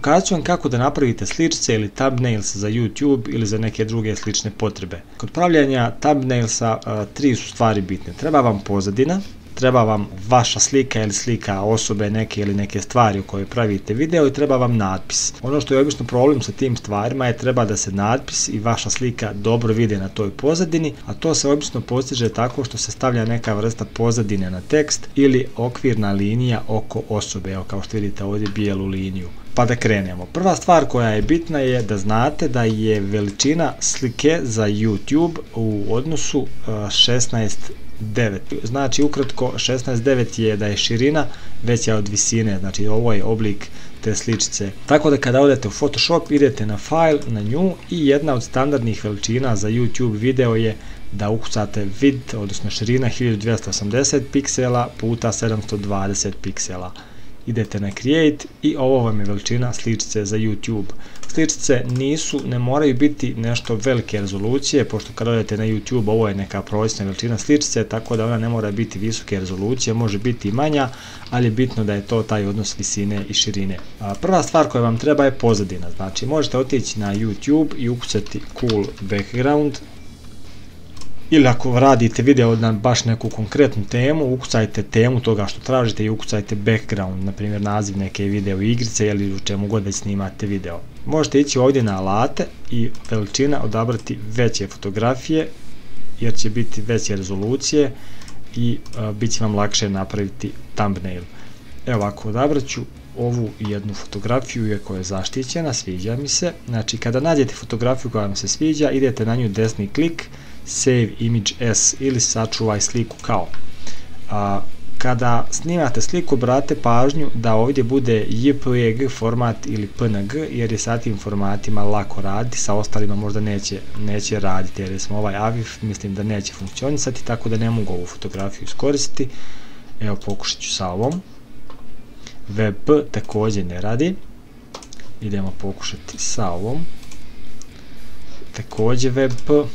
Pokazat ću vam kako da napravite sličice ili thumbnails za YouTube ili za neke druge slične potrebe. Kod pravljanja thumbnailsa tri su stvari bitne. Treba vam pozadina, treba vam vaša slika ili slika osobe neke ili neke stvari u kojoj pravite video i treba vam natpis. Ono što je obično problem sa tim stvarima je treba da se natpis i vaša slika dobro vide na toj pozadini, a to se obično postiže tako što se stavlja neka vrsta pozadine na tekst ili okvirna linija oko osobe, evo kao što vidite ovdje bijelu liniju. Pa da krenemo. Prva stvar koja je bitna je da znate da je veličina slike za YouTube u odnosu 16:9. Znači ukratko 16:9 je da je širina veća od visine, znači ovo je oblik te sličice. Tako da kada odete u Photoshop idete na File, na New i jedna od standardnih veličina za YouTube video je da ukucate width, odnosno širina 1280 piksela puta 720 piksela. Idete na Create i ovo vam je veličina sličice za YouTube. Sličice ne moraju biti nešto velike rezolucije, pošto kad odete na YouTube ovo je neka prosječna veličina sličice, tako da ona ne mora biti visoke rezolucije, može biti i manja, ali je bitno da je to taj odnos visine i širine. Prva stvar koja vam treba je pozadina, znači možete otići na YouTube i ukucati cool background, ili ako radite video na baš neku konkretnu temu, ukucajte temu toga što tražite i ukucajte background, na primjer naziv neke video igrice ili u čemu god već snimate video. Možete ići ovdje na alate i veličina odabrati veće fotografije jer će biti veće rezolucije i bit će vam lakše napraviti thumbnail. Evo ovako, odabrat ću ovu jednu fotografiju iako je zaštićena, sviđa mi se. Znači kada nađete fotografiju koja vam se sviđa, idete na nju desni klik, Save Image As ili sačuvaj sliku kao. Kada snimate sliku, obratite pažnju da ovdje bude JPEG format ili PNG jer je sa tim formatima lako raditi, sa ostalima možda neće raditi jer smo ovaj AVIF, mislim da neće funkcionisati, tako da ne mogu ovu fotografiju iskoristiti. Evo pokušat ću sa ovom. WebP također ne radi. Idemo pokušati sa ovom. Također WebP.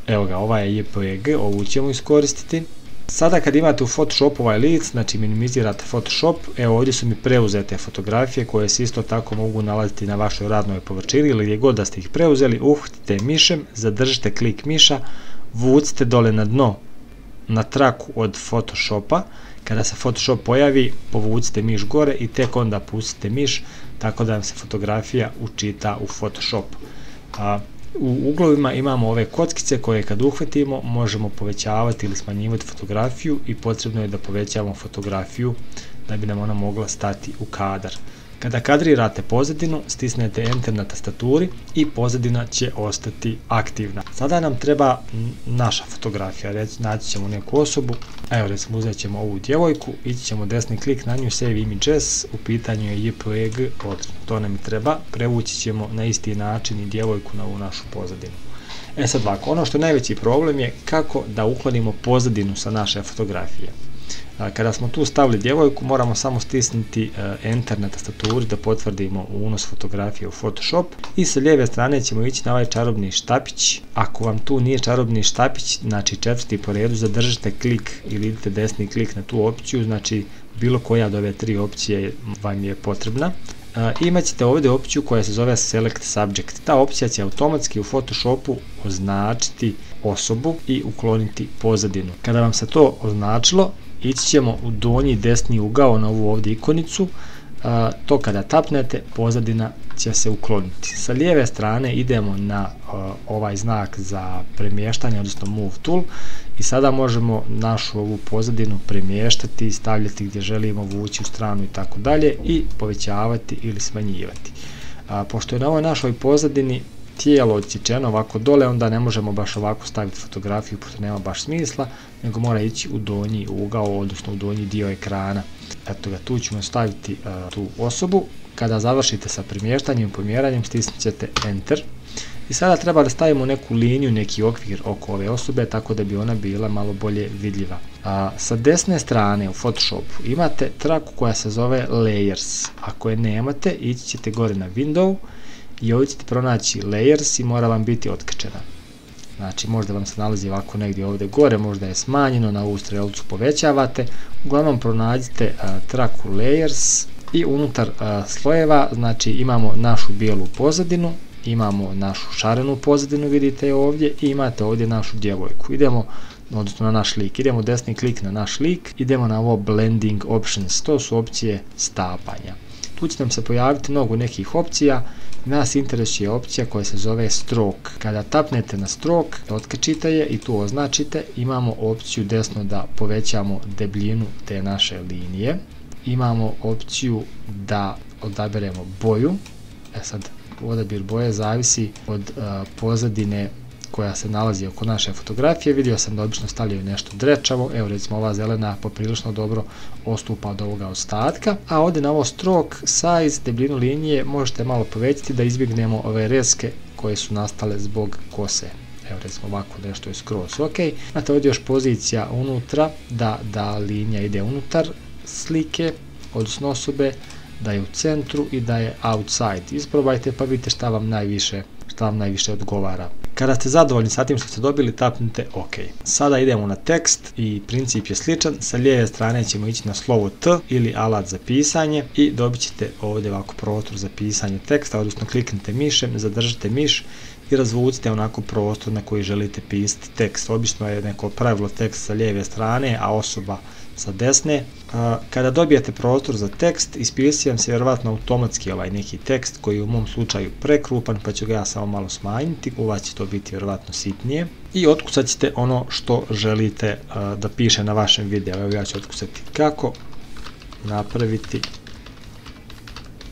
Evo ga, ova je JPEG, ovu ćemo iskoristiti. Sada kad imate u Photoshopu ovaj lic, znači minimizirate Photoshop, evo ovdje su mi preuzete fotografije koje se isto tako mogu nalaziti na vašoj radnoj površini ili gdje god da ste ih preuzeli, uhvatite mišem, zadržite klik miša, vucite dole na dno na traku od Photoshopa, kada se Photoshop pojavi, povucite miš gore i tek onda pustite miš tako da vam se fotografija učita u Photoshop. U uglovima imamo ove kockice koje kad uhvatimo možemo povećavati ili smanjivati fotografiju i potrebno je da povećavamo fotografiju da bi nam ona mogla stati u kadar. Kada kadrirate pozadinu, stisnete Enter na tastaturi i pozadina će ostati aktivna. Sada nam treba naša fotografija, naći ćemo neku osobu, evo recimo uzet ćemo ovu djevojku, ići ćemo desni klik na nju, Save Image As, u pitanju je JPEG, to nam treba, prevući ćemo na isti način i djevojku na ovu našu pozadinu. Sad ovako, ono što je najveći problem je kako da uklonimo pozadinu sa naše fotografije. Kada smo tu stavili djevojku, moramo samo stisnuti Enter na tastaturi da potvrdimo unos fotografije u Photoshop i sa lijeve strane ćemo ići na ovaj čarobni štapić. Ako vam tu nije čarobni štapić, znači četvrti po redu, zadržite klik ili idite desni klik na tu opciju, znači bilo koja od ove tri opcije vam je potrebna. Imat ćete ovdje opciju koja se zove Select Subject. Ta opcija će automatski u Photoshopu označiti osobu i ukloniti pozadinu. Kada vam se to označilo, ići ćemo u donji desni ugao na ovu ovdje ikonicu, to kada tapnete pozadina će se ukloniti. Sa lijeve strane idemo na ovaj znak za premještanje, odnosno Move Tool i sada možemo našu ovu pozadinu premještati i stavljati gdje želimo, vući u stranu i tako dalje i povećavati ili smanjivati. Pošto je na ovoj našoj pozadini tijelo odsječeno ovako dole, onda ne možemo baš ovako staviti fotografiju pošto nema baš smisla, nego mora ići u donji ugao, odnosno u donji dio ekrana. Eto ga, tu ćemo staviti tu osobu. Kada završite sa premještanjem i pomjeranjem, stisnut ćete Enter. I sada treba da stavimo neku liniju, neki okvir oko ove osobe, tako da bi ona bila malo bolje vidljiva. Sa desne strane u Photoshopu imate traku koja se zove Layers. Ako je nemate, ići ćete gore na Window i ovdje ćete pronaći Layers i mora vam biti otkačena. Znači možda vam se nalazi ovako negdje ovdje gore, možda je smanjeno, na ovu strelcu povećavate. Uglavnom pronađite traku Layers I unutar slojeva, znači imamo našu bijelu pozadinu, imamo našu šarenu pozadinu, vidite ovdje, i imate ovdje našu djevojku. Idemo, odnosno na naš lik, idemo desni klik na naš lik, idemo na ovo blending options, to su opcije stapanja. Tu će nam se pojaviti mnogo nekih opcija, nas interesuje opcija koja se zove stroke. Kada tapnete na stroke, otkačite je i tu označite, imamo opciju desno da povećamo debljinu te naše linije. Imamo opciju da odaberemo boju. Sad, odabir boje zavisi od pozadine koja se nalazi oko naše fotografije. Vidio sam da obično stavljaju nešto drečavo, evo recimo ova zelena poprilično dobro odstupa od ovoga ostatka, a ovdje na ovo stroke, size, debljinu linije možete malo povećati da izbjegnemo ove reske koje su nastale zbog kose. Evo recimo ovako nešto je skroz ok. Imate ovdje još pozicija unutra, da linija ide unutar slike, odnosno osobe, da je u centru i da je outside. Isprobajte pa vidite šta vam najviše odgovara. Kada ste zadovoljni sa tim što ste dobili, tapnite OK. Sada idemo na tekst i princip je sličan. Sa lijeve strane ćemo ići na slovo T ili alat za pisanje i dobit ćete ovdje ovako prostor za pisanje teksta, odnosno kliknite mišem, zadržite miš i razvucite onako prostor na koji želite pisati tekst. Obično je neko pravilo tekst sa lijeve strane, a osoba sa desne. Kada dobijete prostor za tekst, ispisati vam se vjerovatno automatski ovaj neki tekst koji je u mom slučaju prekrupan, pa ću ga ja samo malo smanjiti, u vas će to biti vjerovatno sitnije. I otkucat ćete ono što želite da piše na vašem videu. Evo ja ću otkucati kako napraviti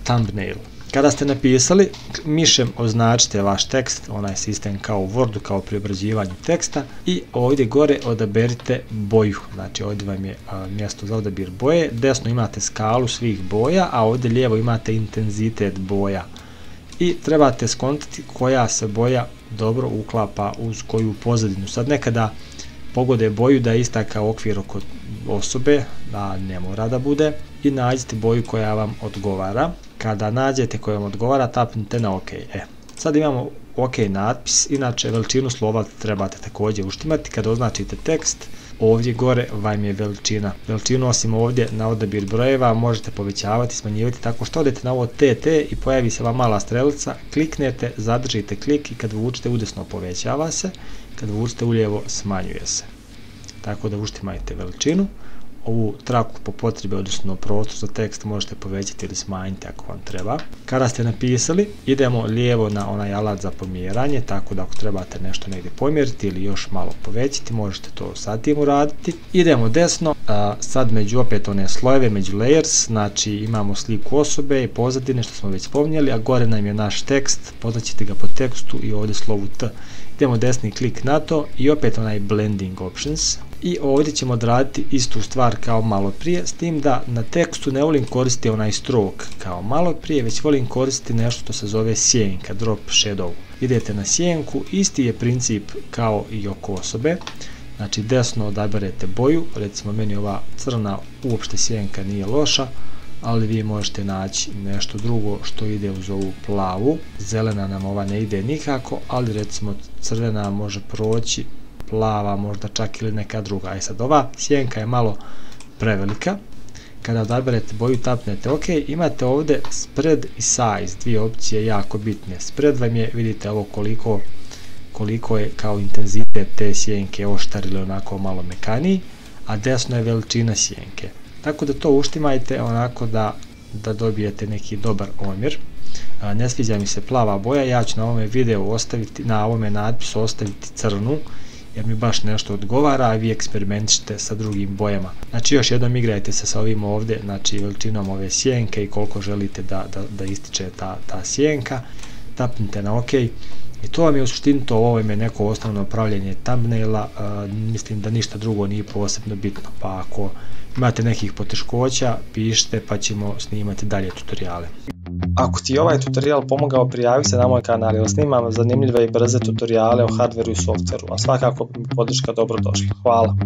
thumbnail. Kada ste napisali, mišem označite vaš tekst, onaj sistem kao u Wordu, kao pri obrađivanju teksta, i ovdje gore odaberite boju. Znači ovdje vam je mjesto za odabir boje, desno imate skalu svih boja, a ovdje lijevo imate intenzitet boja. I trebate skontati koja se boja dobro uklapa uz koju pozadinu. Sad nekada pogode boju da je ista kao okvir oko osobe, da ne mora da bude, i nađite boju koja vam odgovara. Kada nađete koja vam odgovara, tapnite na OK. Sad imamo OK natpis, inače veličinu slova trebate također uštimati. Kada označite tekst, ovdje gore vam je veličina. Veličinu osim ovdje na odabir brojeva možete povećavati, smanjivati tako što odete na ovo TT i pojavi se vam mala strelica, kliknete, zadržite klik i kad vučete udesno povećava se, kad vučete ulijevo smanjuje se. Tako da uštimajte veličinu. Ovu traku po potrebi, odnosno prostor za tekst možete povećati ili smanjiti ako vam treba. Kada ste napisali, idemo lijevo na onaj alat za pomjeranje, tako da ako trebate nešto negdje pomjeriti ili još malo povećati, možete to sad tim uraditi. Idemo desno, sad među opet one slojeve, među layers, znači imamo sliku osobe i pozadine što smo već spominjali, a gore nam je naš tekst, poznaćete ga po tekstu i ovdje slovu T. Idemo desni klik na to i opet onaj blending options. I ovdje ćemo odraditi istu stvar kao malo prije, s tim da na tekstu ne volim koristiti onaj stroke kao malo prije, već volim koristiti nešto što se zove sjenka, drop shadow. Idete na sjenku, isti je princip kao i oko osobe. Znači desno odaberete boju, recimo meni ova crna uopšte sjenka nije loša, ali vi možete naći nešto drugo što ide uz ovu plavu. Zelena nam ova ne ide nikako, ali recimo crvena može proći, plava možda čak ili neka druga. Sad ova sjenka je malo prevelika. Kada odaberete boju, tapnete OK, imate ovdje spread i size, dvije opcije jako bitne. Spread vam je, vidite ovo koliko je kao intenzitet te sjenke oštar ili onako malo mekaniji, a desno je veličina sjenke. Tako da to uštimajte onako da dobijete neki dobar omjer. Ne sviđa mi se plava boja, ja ću na ovome videu ostaviti, na ovome natpisu ostaviti crnu, jer mi baš nešto odgovara, a vi eksperimentišite sa drugim bojama. Znači još jednom igrajte se sa ovim ovdje, znači veličinom ove sjenke i koliko želite da ističe ta sjenka. Tapnite na OK. I to vam je u suštini to, ovo je neko osnovno upravljanje thumbnaila, mislim da ništa drugo nije posebno bitno, pa ako imate nekih poteškoća, pišite pa ćemo snimati dalje tutoriale. Ako ti je ovaj tutorial pomogao, prijavi se na moj kanal jer snimam zanimljive i brze tutoriale o hardveru i softveru, a svakako podrška dobrodošla. Hvala!